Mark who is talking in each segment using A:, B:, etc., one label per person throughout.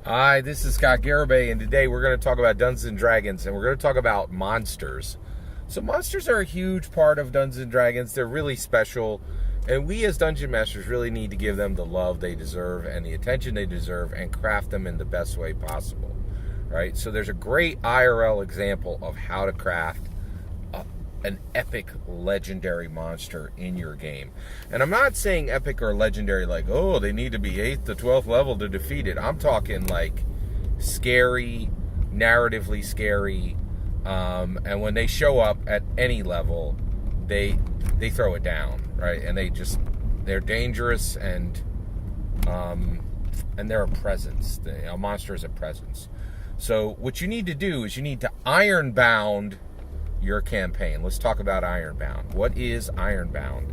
A: Hi, this is Scott Garibay, and today we're going to talk about Dungeons & Dragons, and we're going to talk about monsters. So monsters are a huge part of Dungeons & Dragons. They're really special, and we as Dungeon Masters really need to give them the love they deserve and the attention they deserve and craft them in the best way possible, right? So there's a great IRL example of how to craft an epic legendary monster in your game. And I'm not saying epic or legendary like, oh, they need to be 8th to 12th level to defeat it. I'm talking like scary, narratively scary, and when they show up at any level, they throw it down, right? And they're dangerous, and they're a presence. A monster is a presence. So what you need to do is you need to Ironbound your campaign. Let's talk about Ironbound. What is Ironbound?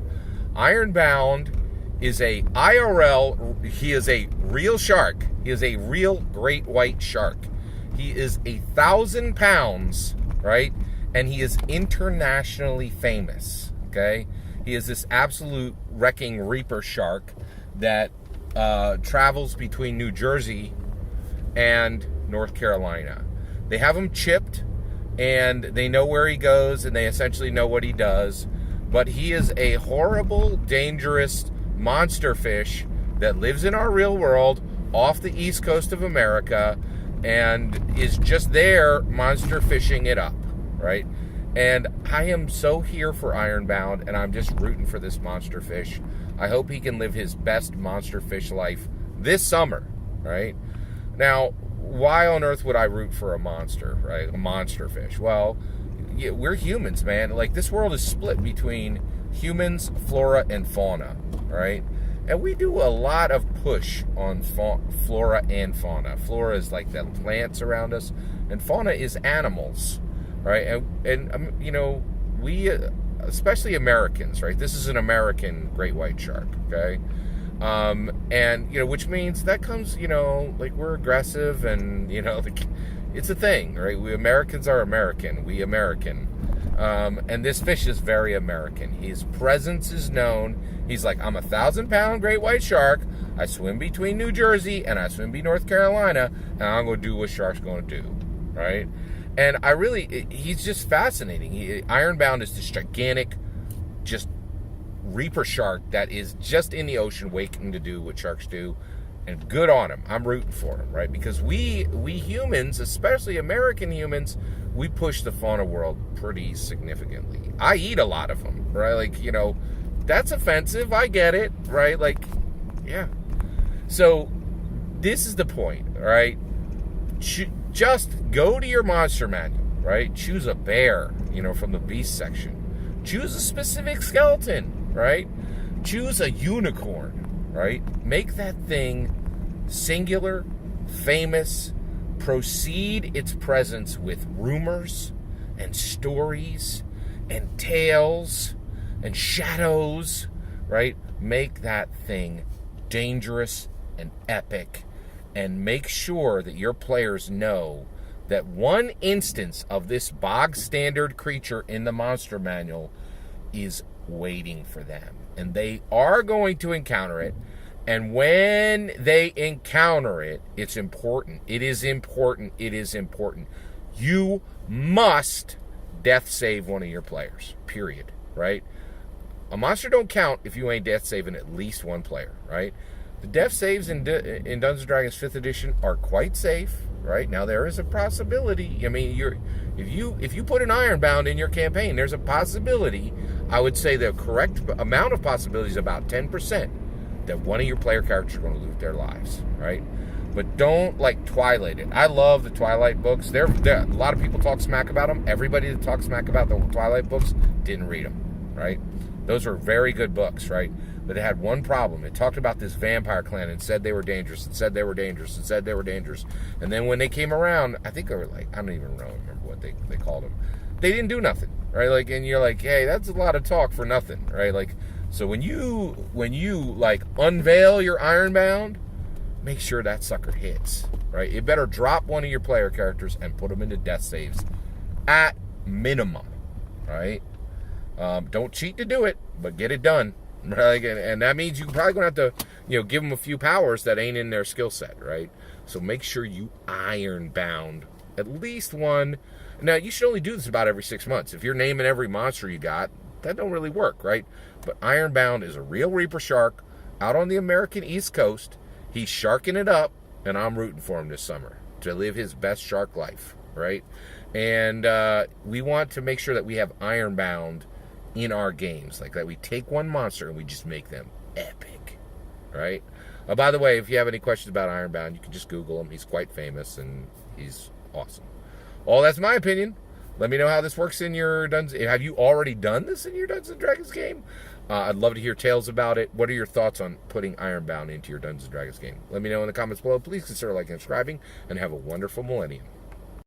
A: Ironbound is a IRL. He is a real shark. He is a real great white shark. He is 1,000 pounds, right? And he is internationally famous, okay? He is this absolute wrecking reaper shark that travels between New Jersey and North Carolina. They have him chipped, and they know where he goes, and they essentially know what he does. But he is a horrible, dangerous monster fish that lives in our real world off the east coast of America and is just there monster fishing it up, right? And I am so here for Ironbound, and I'm just rooting for this monster fish. I hope he can live his best monster fish life this summer, right? Now, why on earth would I root for a monster, right? A monster fish? Well, yeah, we're humans, man. Like, this world is split between humans, flora, and fauna, right? And we do a lot of push on flora and fauna. Flora is like the plants around us, and fauna is animals, right? And you know, we, especially Americans, right? This is an American great white shark, okay? And, you know, which means that comes, you know, like, we're aggressive, and, you know, it's a thing, right? We Americans are American. We American. And this fish is very American. His presence is known. He's like, I'm 1,000-pound great white shark. I swim between New Jersey and I swim between North Carolina, and I'm going to do what sharks going to do, right? And he's just fascinating. Ironbound is this gigantic, just reaper shark that is just in the ocean waiting to do what sharks do, and good on him. I'm rooting for him, right? Because we humans, especially American humans, we push the fauna world pretty significantly. I eat a lot of them, right? Like, you know, that's offensive. I get it, right? Like, yeah. So this is the point, right? Just go to your monster manual, right? Choose a bear, you know, from the beast section. Choose a specific skeleton, right? Choose a unicorn, right? Make that thing singular, famous, proceed its presence with rumors and stories and tales and shadows, right? Make that thing dangerous and epic, and make sure that your players know that one instance of this bog standard creature in the monster manual is waiting for them, and they are going to encounter it. And when they encounter it, it's important. It is important. It is important. You must death save one of your players, period, right? A monster don't count if you ain't death saving at least one player, right? The death saves in Dungeons & Dragons 5th edition are quite safe, right? Now, there is a possibility. I mean, if you put an Ironbound in your campaign, there's a possibility. I would say the correct amount of possibility is about 10% that one of your player characters are going to lose their lives, right? But don't, like, Twilight it. I love the Twilight books. A lot of people talk smack about them. Everybody that talks smack about the Twilight books didn't read them, right? Those were very good books, right? But it had one problem. It talked about this vampire clan and said they were dangerous and said they were dangerous and said they were dangerous. And then when they came around, I think they were like, I don't even remember what they called them. They didn't do nothing, right? Like, and you're like, hey, that's a lot of talk for nothing, right? Like, so when you like unveil your Ironbound, make sure that sucker hits, right? You better drop one of your player characters and put them into death saves at minimum, right? Don't cheat to do it, but get it done. Like, and that means you're probably going to have to, give them a few powers that ain't in their skill set, right? So make sure you Ironbound at least one. Now, you should only do this about every 6 months. If you're naming every monster you got, that don't really work, right? But Ironbound is a real Reaper shark out on the American East Coast. He's sharking it up, and I'm rooting for him this summer to live his best shark life, right? And we want to make sure that we have Ironbound in our games, like that we take one monster and we just make them epic, right? By the way, if you have any questions about Ironbound, you can just Google him. He's quite famous and he's awesome. All that's my opinion. Let me know how this works in your Dungeons. Have you already done this in your Dungeons & Dragons game? I'd love to hear tales about it. What are your thoughts on putting Ironbound into your Dungeons & Dragons game? Let me know in the comments below. Please consider liking and subscribing, and have a wonderful millennium.